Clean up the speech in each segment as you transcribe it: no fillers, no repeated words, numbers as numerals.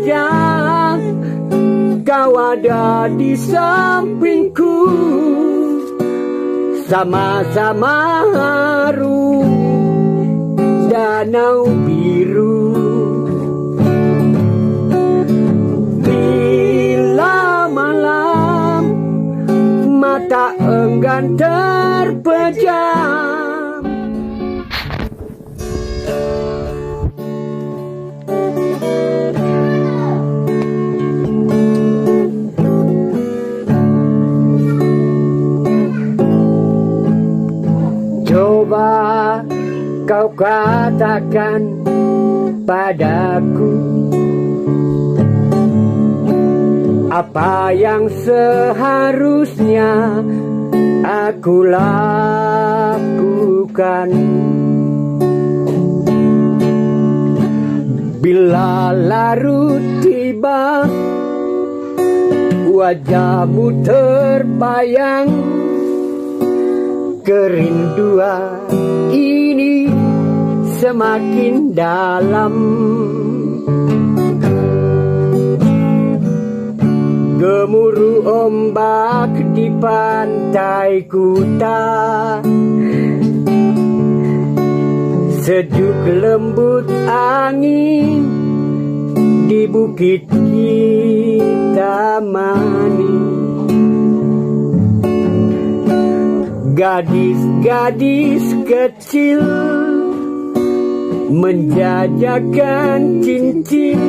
saja kau ada di sampingku, sama-sama harum danau biru. Bila malam mata enggan terpejam, coba kau katakan padaku apa yang seharusnya aku lakukan. Bila larut tiba, wajahmu terbayang, kerinduan ini semakin dalam. Gemuruh ombak di pantai Kuta, sejuk lembut angin di bukit Kintamani. Gadis-gadis kecil menjajakan cincin,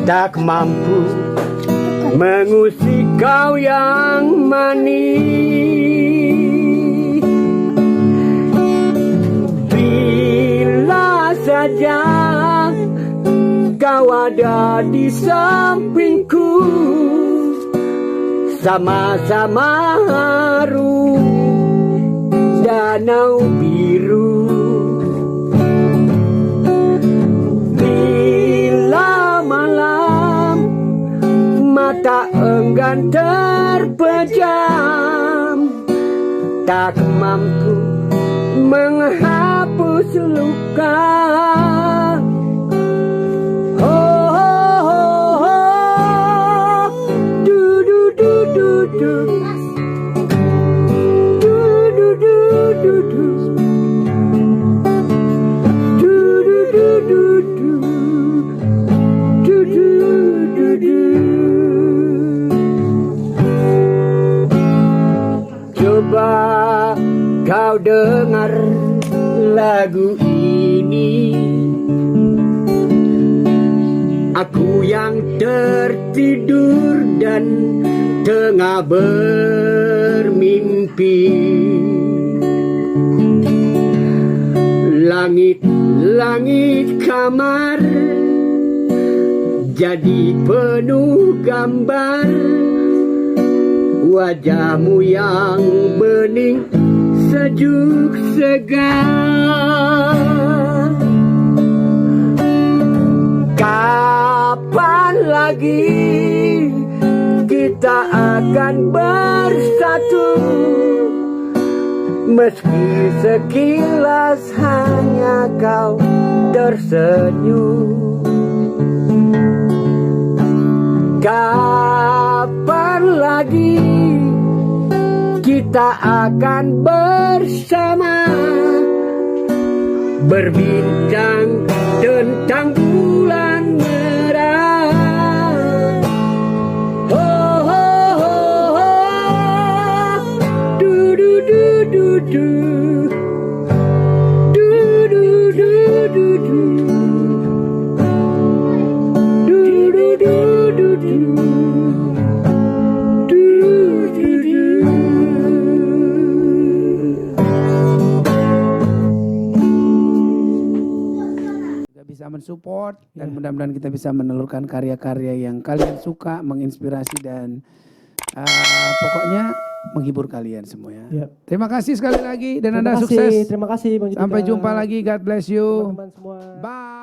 tak mampu mengusik kau yang manis. Bila saja kau ada di sampingku, sama-sama harum danau biru. Bila malam mata enggan terpejam, tak mampu menghapus luka. Coba kau dengar lagu ini, aku yang tertidur dan tengah bermimpi. Langit-langit kamar jadi penuh gambar wajahmu yang bening sejuk segar. Kapan lagi kita akan bersatu, meski sekilas hanya kau tersenyum. Kapan lagi kita akan bersama, berbincang tentang bulan merah. Oh, oh, oh, oh. Du, du, du, du, du. Du, du, du, du, du. Du, du, du, du, du. Bisa mensupport dan mudah-mudahan kita bisa menelurkan karya-karya yang kalian suka, menginspirasi dan pokoknya menghibur kalian semua ya. Terima kasih sekali lagi dan Anda sukses. Terima kasih Bang Judika. Sampai jumpa lagi. God bless you. Teman-teman semua. Bye.